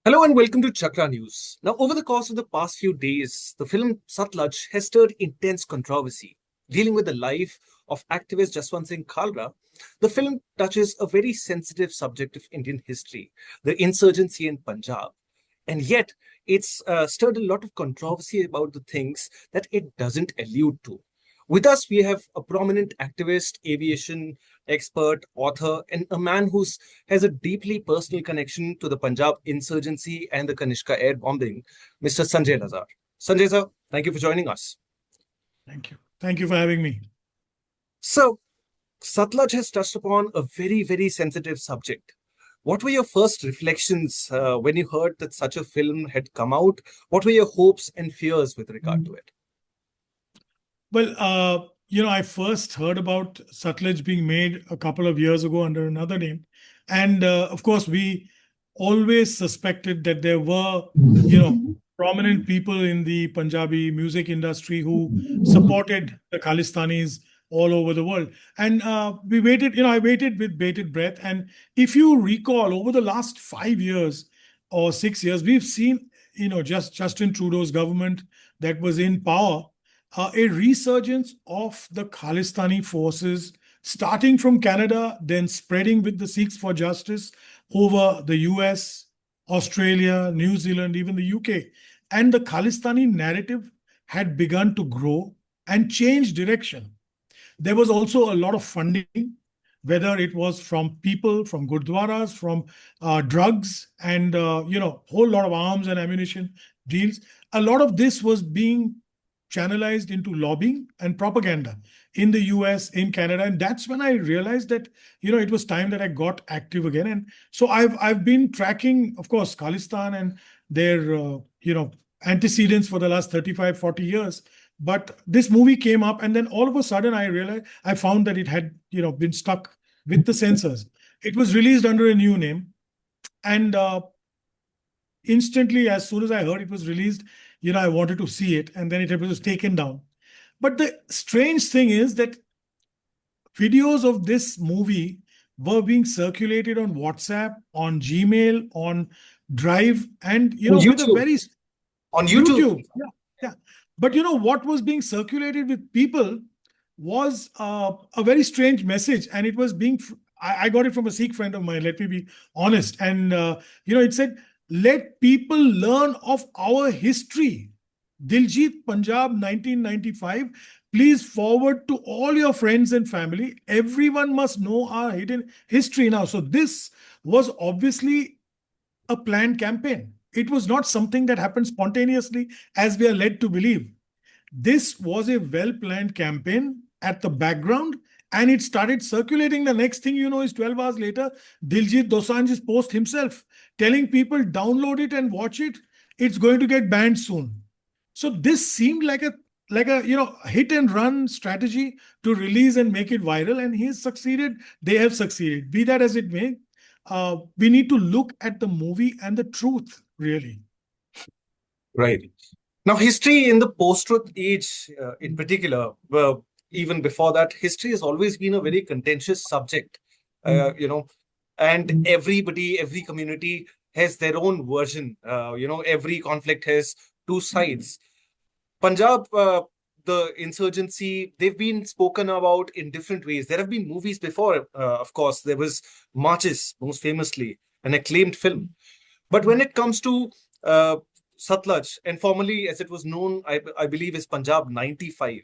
Hello and welcome to Chakra News. Now, over the course of the past few days, the film Satlajj has stirred intense controversy. Dealing with the life of activist Jaswant Singh Khalra, the film touches a very sensitive subject of Indian history, the insurgency in Punjab. And yet, it's stirred a lot of controversy about the things that it doesn't allude to. With us, we have a prominent activist, aviation expert, author, and a man who has a deeply personal connection to the Punjab insurgency and the Kanishka air bombing, Mr. Sanjay Lazar. Sanjay sir, thank you for joining us. Thank you. Thank you for having me. So, Satlaj has touched upon a very, very sensitive subject. What were your first reflections when you heard that such a film had come out? What were your hopes and fears with regard to it? Well, I first heard about Satluj being made a couple of years ago under another name. And of course, we always suspected that there were, prominent people in the Punjabi music industry who supported the Khalistanis all over the world. And we waited, I waited with bated breath. And if you recall, over the last 5 years or 6 years, we've seen, just Justin Trudeau's government that was in power, a resurgence of the Khalistani forces, starting from Canada, then spreading with the Sikhs for Justice over the US, Australia, New Zealand, even the UK. And the Khalistani narrative had begun to grow and change direction. There was also a lot of funding, whether it was from people, from gurdwaras, from drugs, and whole lot of arms and ammunition deals. A lot of this was being channelized into lobbying and propaganda in the US, in Canada. And that's when I realized that, it was time that I got active again. And so I've been tracking, of course, Khalistan and their, antecedents for the last 35, 40 years. But this movie came up, and then all of a sudden I found that it had, been stuck with the censors. It was released under a new name. And instantly, as soon as I heard it was released, I wanted to see it, and then it was taken down. But the strange thing is that videos of this movie were being circulated on WhatsApp, on Gmail, on Drive, and On with a YouTube. very On YouTube. YouTube. Yeah, yeah. But what was being circulated with people was a very strange message, and it was being. I got it from a Sikh friend of mine. Let me be honest, and it said, "Let people learn of our history." Diljit Punjab 1995. Please forward to all your friends and family. Everyone must know our hidden history now. So this was obviously a planned campaign. It was not something that happened spontaneously, as we are led to believe. This was a well-planned campaign at the background, and it started circulating. The next thing you know is 12 hours later, Diljit Dosanjh's post himself telling people, download it and watch it. It's going to get banned soon. So this seemed like a hit and run strategy to release and make it viral, and he's succeeded. They have succeeded. Be that as it may, we need to look at the movie and the truth, really. Right. Now, history in the post-truth age, in particular, even before that, history has always been a very contentious subject. And every community has their own version. Every conflict has two sides. Punjab, the insurgency, they've been spoken about in different ways. There have been movies before, of course. There was Marches, most famously, an acclaimed film. But when it comes to Satlajj, and formerly as it was known, I believe, is Punjab 95.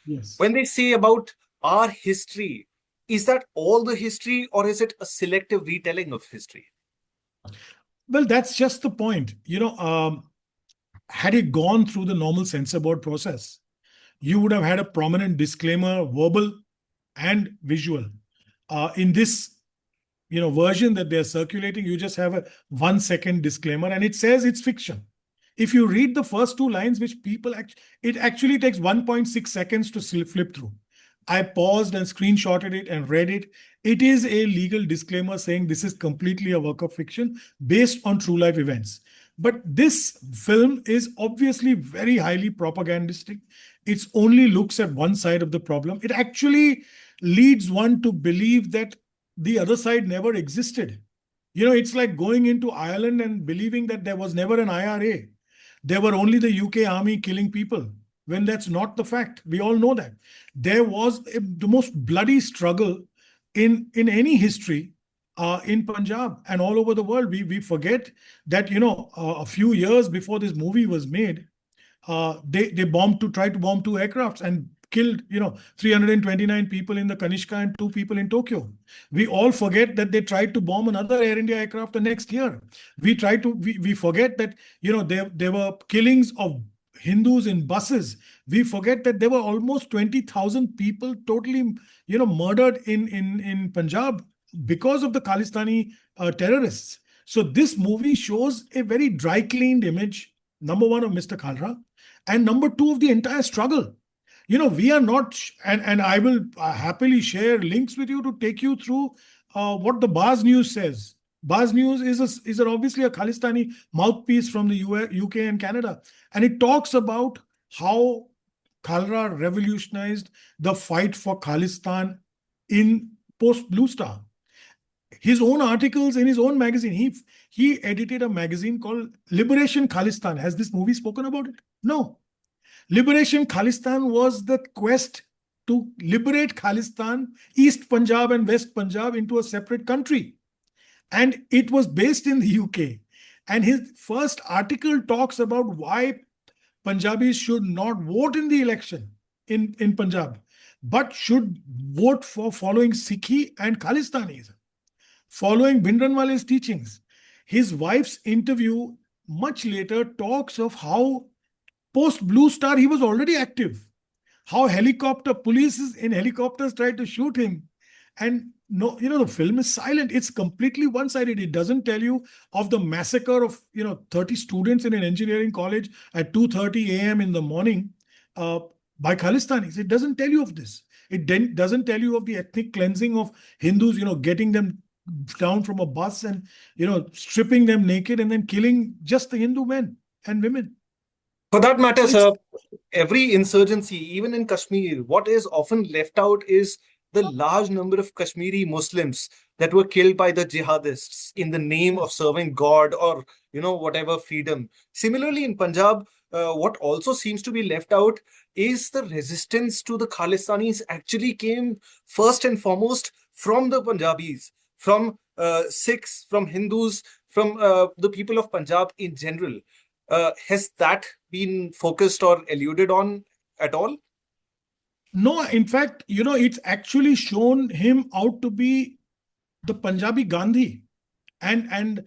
Yes. When they say about our history, is that all the history, or is it a selective retelling of history? Well, that's just the point. Had it gone through the normal censor board process, you would have had a prominent disclaimer, verbal and visual. In this version that they're circulating, you just have a 1 second disclaimer, and it says it's fiction. If you read the first two lines, which people it actually takes 1.6 seconds to flip through. I paused and screenshotted it and read it. It is a legal disclaimer saying this is completely a work of fiction based on true life events. But this film is obviously very highly propagandistic. It only looks at one side of the problem. It actually leads one to believe that the other side never existed. It's like going into Ireland and believing that there was never an IRA. There were only the UK army killing people, when that's not the fact. We all know that. There was the most bloody struggle in any history in Punjab and all over the world. We forget that, a few years before this movie was made, they tried to bomb two aircrafts and killed 329 people in the Kanishka and two people in Tokyo. We all forget that they tried to bomb another Air India aircraft the next year. We forget that there were killings of Hindus in buses. We forget that there were almost 20,000 people totally murdered in Punjab because of the Khalistani terrorists. So this movie shows a very dry cleaned image, number one, of Mr. Khalra, and number two, of the entire struggle. We are not, and I will happily share links with you to take you through what the Baz News says. Baz News is obviously a Khalistani mouthpiece from the UK and Canada, and it talks about how Khalra revolutionized the fight for Khalistan in post Blue Star. His own articles in his own magazine. He edited a magazine called Liberation Khalistan. Has this movie spoken about it? No. Liberation Khalistan was the quest to liberate Khalistan, East Punjab and West Punjab, into a separate country. And it was based in the UK. And his first article talks about why Punjabis should not vote in the election in Punjab, but should vote for following Sikhi and Khalistanism, following Bhindranwale's teachings. His wife's interview much later talks of how post Blue Star he was already active, how police in helicopters tried to shoot him. And no, the film is silent. It's completely one-sided. It doesn't tell you of the massacre of 30 students in an engineering college at 2:30 a.m. in the morning by Khalistanis. It doesn't tell you of this. It doesn't tell you of the ethnic cleansing of Hindus, getting them down from a bus and stripping them naked and then killing just the Hindu men and women. For that matter, So it's sir, every insurgency, even in Kashmir, what is often left out is the large number of Kashmiri Muslims that were killed by the jihadists in the name of serving God or, whatever freedom. Similarly, in Punjab, what also seems to be left out is the resistance to the Khalistanis actually came first and foremost from the Punjabis, from Sikhs, from Hindus, from the people of Punjab in general. Has that been focused or alluded on at all? No, in fact, it's actually shown him out to be the Punjabi Gandhi. And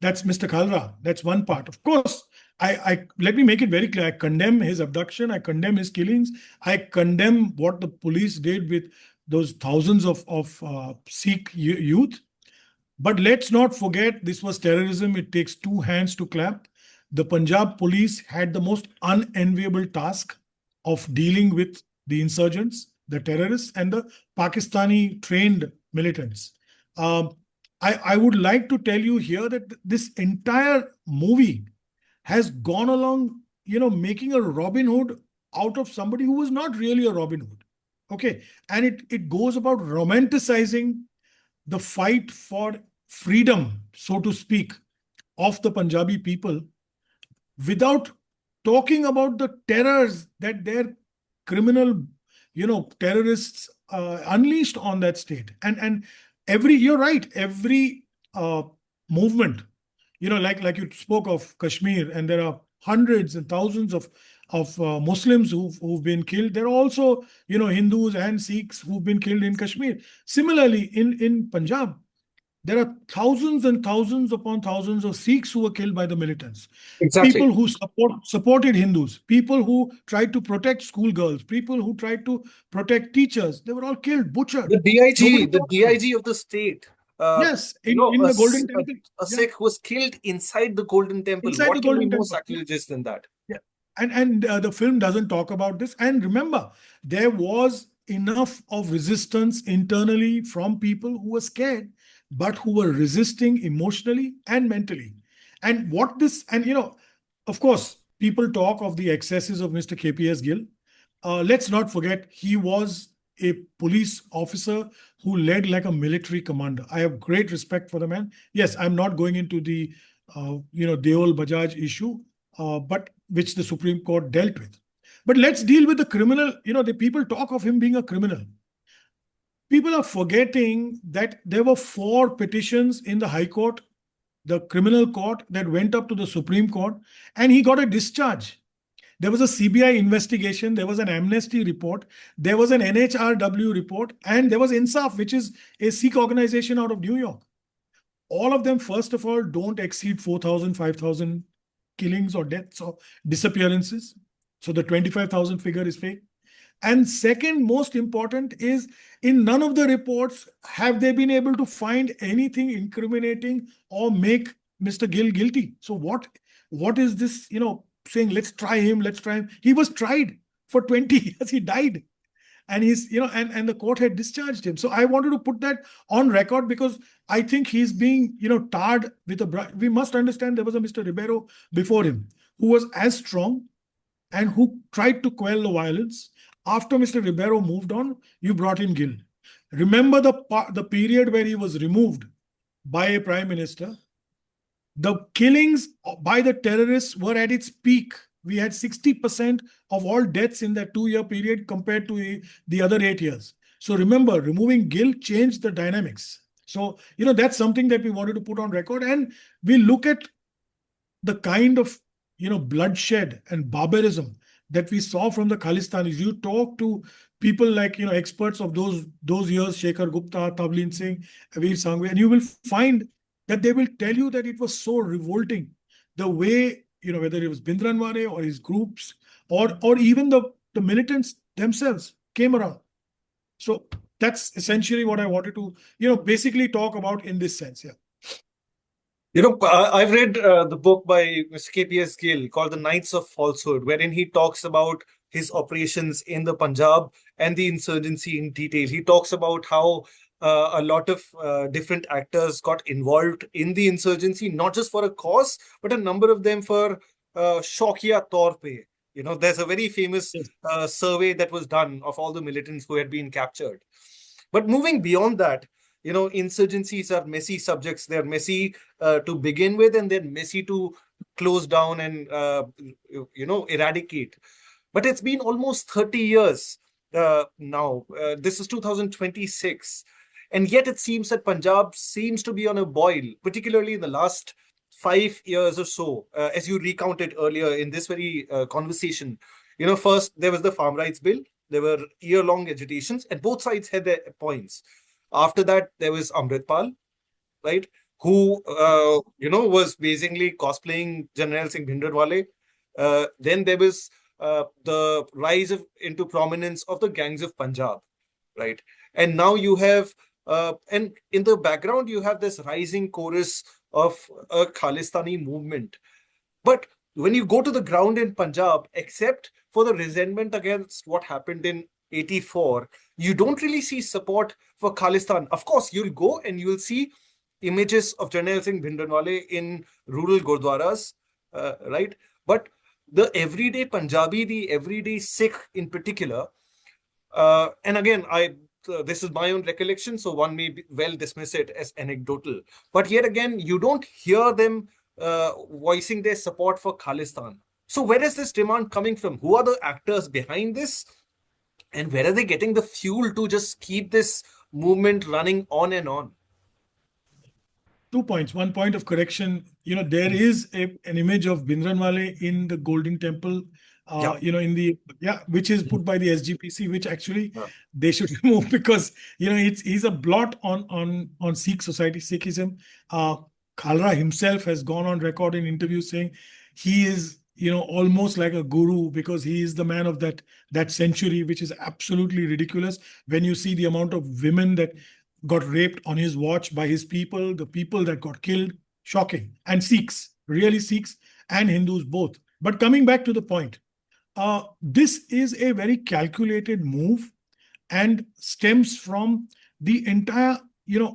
that's Mr. Khalra. That's one part. Of course, I let me make it very clear. I condemn his abduction. I condemn his killings. I condemn what the police did with those thousands of Sikh youth. But let's not forget, this was terrorism. It takes two hands to clap. The Punjab police had the most unenviable task of dealing with the insurgents, the terrorists, and the Pakistani trained militants. I would like to tell you here that this entire movie has gone along, making a Robin Hood out of somebody who was not really a Robin Hood. Okay. And it goes about romanticizing the fight for freedom, so to speak, of the Punjabi people without talking about the terrors that their criminal, terrorists unleashed on that state. And you're right, every movement, like you spoke of Kashmir, and there are hundreds and thousands of Muslims who've been killed. There are also, Hindus and Sikhs who've been killed in Kashmir. Similarly, in Punjab, there are thousands and thousands upon thousands of Sikhs who were killed by the militants. Exactly. People who supported Hindus, people who tried to protect schoolgirls, people who tried to protect teachers, they were all killed, butchered. The DIG, Nobody the talks about it. DIG of the state, Yes, in the Golden Temple. a Yeah, Sikh was killed inside the Golden Temple. inside the What can be Golden more Temple. Yeah. sacrilegious than that? Yeah. And the film doesn't talk about this. And remember, there was enough of resistance internally from people who were scared, but who were resisting emotionally and mentally. And of course, people talk of the excesses of Mr. KPS Gill. Let's not forget, he was a police officer who led like a military commander. I have great respect for the man. Yes, I'm not going into the Deol Bajaj issue, but which the Supreme Court dealt with. But let's deal with the criminal. The people talk of him being a criminal. People are forgetting that there were 4 petitions in the High Court, the criminal court, that went up to the Supreme Court, and he got a discharge. There was a CBI investigation, there was an amnesty report, there was an NHRW report, and there was INSAF, which is a Sikh organization out of New York. All of them, first of all, don't exceed 4,000, 5,000 killings or deaths or disappearances. So the 25,000 figure is fake. And second, most important is, in none of the reports have they been able to find anything incriminating or make Mr. Gill guilty. So what is this, saying, let's try him. He was tried for 20 years. He died. And he's, and the court had discharged him. So I wanted to put that on record because I think he's being, tarred with a brush. We must understand there was a Mr. Ribeiro before him who was as strong and who tried to quell the violence. After Mr. Ribeiro moved on, you brought in Gill. Remember the period where he was removed by a prime minister. The killings by the terrorists were at its peak. We had 60% of all deaths in that 2-year period compared to the other 8 years. So remember, removing Gill changed the dynamics. So, that's something that we wanted to put on record. And we look at the kind of, bloodshed and barbarism that we saw from the Khalistanis. You talk to people like, experts of those years, Shekhar Gupta, Tavleen Singh, Veer Sangvi, and you will find that they will tell you that it was so revolting the way, whether it was Bindranwale or his groups or even the militants themselves came around. So that's essentially what I wanted to, basically talk about in this sense. Yeah. I've read the book by Mr. KPS Gill called The Knights of Falsehood, wherein he talks about his operations in the Punjab and the insurgency in detail. He talks about how a lot of different actors got involved in the insurgency, not just for a cause, but a number of them for shaukiya taur pe. There's a very famous survey that was done of all the militants who had been captured. But moving beyond that, insurgencies are messy subjects. They're messy to begin with, and they're messy to close down and, eradicate. But it's been almost 30 years now. This is 2026. And yet it seems that Punjab seems to be on a boil, particularly in the last 5 years or so, as you recounted earlier in this very conversation. First, there was the Farm Rights Bill. There were year-long agitations, and both sides had their points. After that, there was Amritpal, right, who, was basically cosplaying General Singh Bhindranwale. Then there was the rise into prominence of the gangs of Punjab, right? And now you have, and in the background, you have this rising chorus of a Khalistani movement. But when you go to the ground in Punjab, except for the resentment against what happened in 84, you don't really see support for Khalistan. Of course, you'll go and you'll see images of Jarnail Singh Bhindranwale in rural gurdwaras, right? But the everyday Punjabi, the everyday Sikh in particular, and again, this is my own recollection, so one may well dismiss it as anecdotal. But yet again, you don't hear them voicing their support for Khalistan. So where is this demand coming from? Who are the actors behind this? And where are they getting the fuel to just keep this movement running on and on? 2 points. One point of correction. There is an image of Bhindranwale in the Golden Temple, which is put by the SGPC, which actually they should remove because he's a blot on Sikh society, Sikhism. Khalra himself has gone on record in interviews saying he is almost like a guru because he is the man of that century, which is absolutely ridiculous when you see the amount of women that got raped on his watch by his people, the people that got killed. Shocking. And Sikhs, really Sikhs and Hindus both. But coming back to the point, this is a very calculated move and stems from the entire,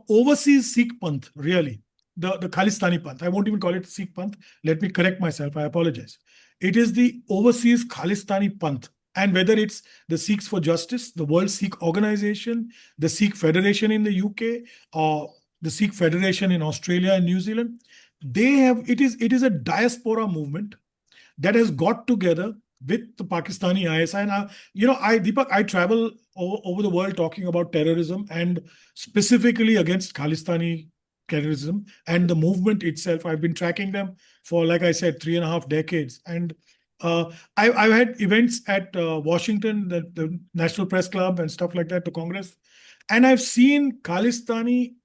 overseas Sikh Panth, really. The Khalistani Panth. I won't even call it Sikh Panth. Let me correct myself. I apologize. It is the overseas Khalistani Panth. And whether it's the Sikhs for Justice, the World Sikh Organization, the Sikh Federation in the UK, or the Sikh Federation in Australia and New Zealand, it is a diaspora movement that has got together with the Pakistani ISI. And Deepak, I travel over the world talking about terrorism and specifically against Khalistani terrorism and the movement itself. I've been tracking them for, like I said, 3.5 decades. And I've had events at Washington, the National Press Club and stuff like that, the Congress. And I've seen Khalistani,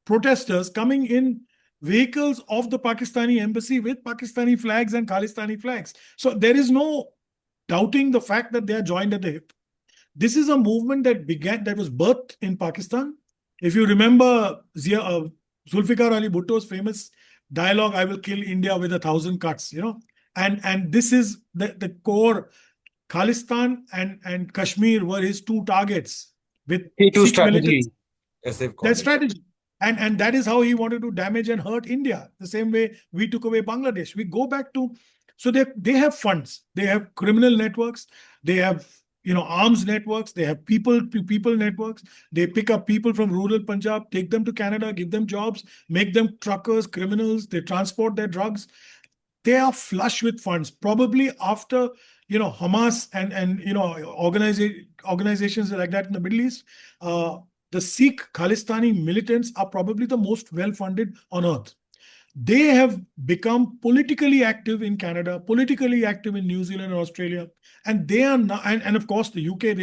protesters coming in vehicles of the Pakistani embassy with Pakistani flags and Khalistani flags. So there is no doubting the fact that they are joined at the hip. This is a movement that was birthed in Pakistan. If you remember Zulfikar Ali Bhutto's famous dialogue, "I will kill India with 1,000 cuts," and this is the core. Khalistan and Kashmir were his two targets with K2 Sikh militants. strategy, as they've Their called it. strategy. And that is how he wanted to damage and hurt India. The same way we took away Bangladesh. We go back to, so they have funds, they have criminal networks, they have arms networks, they have people to people networks. They pick up people from rural Punjab, take them to Canada, give them jobs, make them truckers, criminals. They transport their drugs. They are flush with funds. Probably after Hamas and organizations like that in the Middle East, the Sikh Khalistani militants are probably the most well-funded on earth. They have become politically active in Canada, politically active in New Zealand and Australia, and they are now, and of course the UK.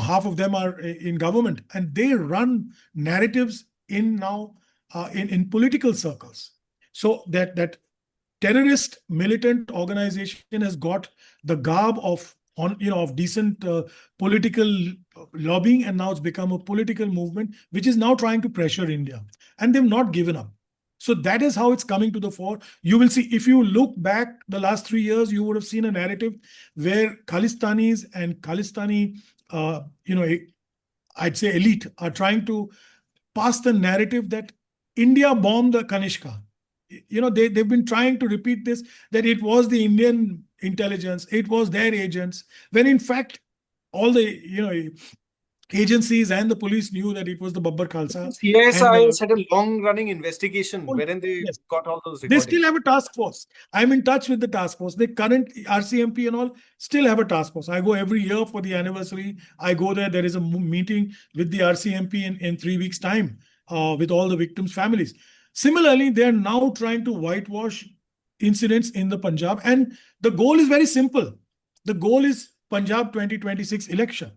Half of them are in government, and they run narratives in political circles. So that terrorist militant organization has got the garb of decent political lobbying, and now it's become a political movement which is now trying to pressure India, and they've not given up. So that is how it's coming to the fore. You will see, if you look back the last 3 years, you would have seen a narrative where Khalistanis and Khalistani, I'd say elite, are trying to pass the narrative that India bombed the Kanishka. They've been trying to repeat this, that it was the Indian intelligence, it was their agents, when in fact all the agencies and the police knew that it was the Babbar Khalsa. CSI had a long-running investigation wherein they Yes. got all those They recordings. still have a task force. I'm in touch with the task force. The current RCMP and all still have a task force. I go every year for the anniversary. I go there. There is a meeting with the RCMP in 3 weeks' time with all the victims' families. Similarly, they are now trying to whitewash incidents in the Punjab. And the goal is very simple. The goal is Punjab 2026 election.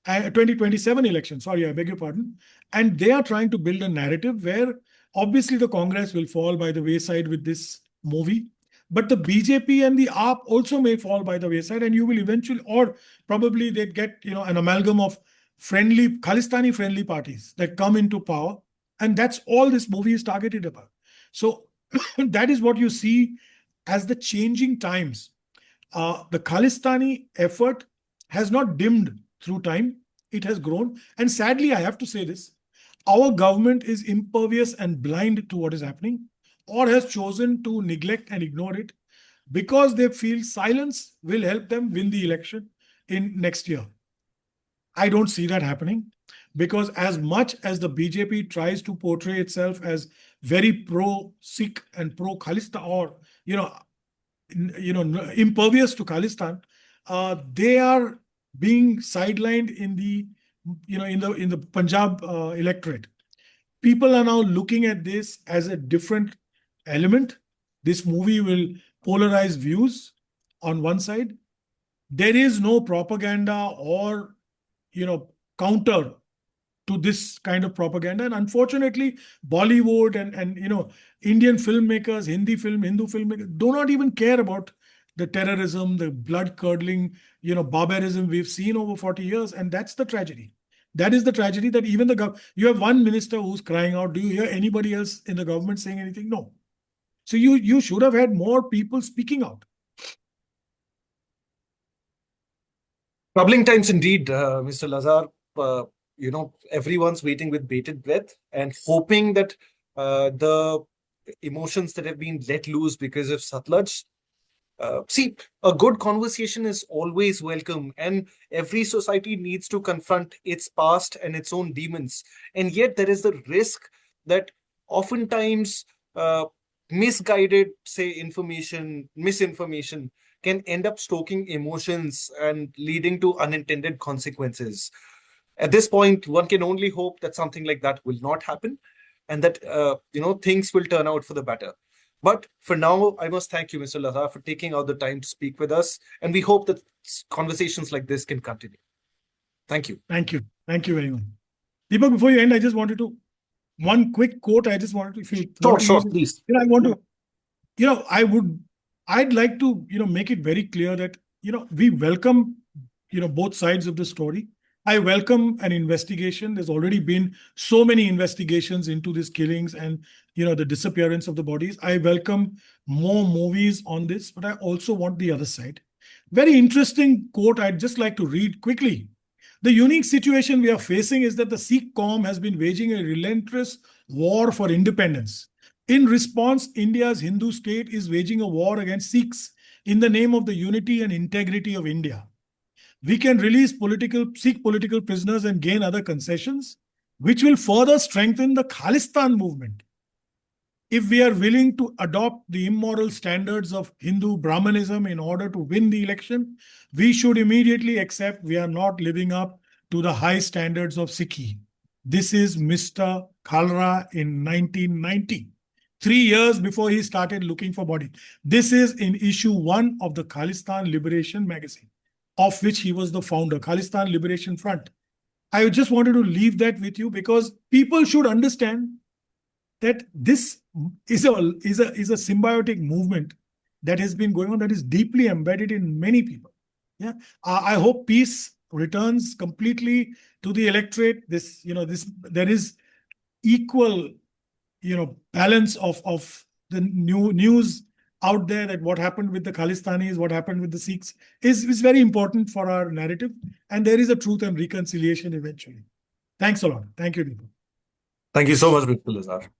2027 election, sorry, I beg your pardon. And they are trying to build a narrative where obviously the Congress will fall by the wayside with this movie, but the BJP and the AAP also may fall by the wayside, and you will eventually, or probably they'd get an amalgam of Khalistani friendly parties that come into power, and that's all this movie is targeted about. So that is what you see as the changing times. The Khalistani effort has not dimmed through time. It has grown. And sadly, I have to say this, our government is impervious and blind to what is happening, or has chosen to neglect and ignore it because they feel silence will help them win the election in next year. I don't see that happening, because as much as the BJP tries to portray itself as very pro-Sikh and pro-Khalistan, or impervious to Khalistan, they are being sidelined in the Punjab electorate. People are now looking at this as a different element. This movie will polarize views on one side. There is no propaganda or counter to this kind of propaganda. And unfortunately, Bollywood and Indian filmmakers, Hindu filmmakers do not even care about the terrorism, the blood-curdling, barbarism we've seen over 40 years. And that's the tragedy. That is the tragedy, that even you have one minister who's crying out. Do you hear anybody else in the government saying anything? No. So you should have had more people speaking out. Troubling times indeed, Mr. Lazar. Everyone's waiting with bated breath and hoping that the emotions that have been let loose because of Satlajj See, a good conversation is always welcome, and every society needs to confront its past and its own demons. And yet, there is the risk that oftentimes misguided, say, misinformation can end up stoking emotions and leading to unintended consequences. At this point, one can only hope that something like that will not happen, and that things will turn out for the better. But for now, I must thank you, Mr. Lazar, for taking out the time to speak with us, and we hope that conversations like this can continue. Thank you. Thank you. Thank you very much. Deepak, before you end, I just wanted to, one quick quote. I just wanted to, if you want to Sure, use it, please. I want to, I'd like to, make it very clear that, we welcome, both sides of the story. I welcome an investigation. There's already been so many investigations into these killings and, the disappearance of the bodies. I welcome more movies on this, but I also want the other side. Very interesting quote I'd just like to read quickly. The unique situation we are facing is that the Sikh Qaum has been waging a relentless war for independence. In response, India's Hindu state is waging a war against Sikhs in the name of the unity and integrity of India. We can release Sikh political prisoners and gain other concessions, which will further strengthen the Khalistan movement. If we are willing to adopt the immoral standards of Hindu Brahmanism in order to win the election, we should immediately accept we are not living up to the high standards of Sikhi. This is Mr. Khalra in 1990, 3 years before he started looking for body. This is in issue 1 of the Khalistan Liberation magazine, of which he was the founder, Khalistan Liberation Front. I just wanted to leave that with you because people should understand that this is a symbiotic movement that has been going on, that is deeply embedded in many people. Yeah, I hope peace returns completely to the electorate. There is equal, balance of the new news out there, that what happened with the Khalistanis, what happened with the Sikhs is very important for our narrative, and there is a truth and reconciliation eventually. Thanks a lot. Thank you, Deepak. Thank you so much, Mr. Lazar.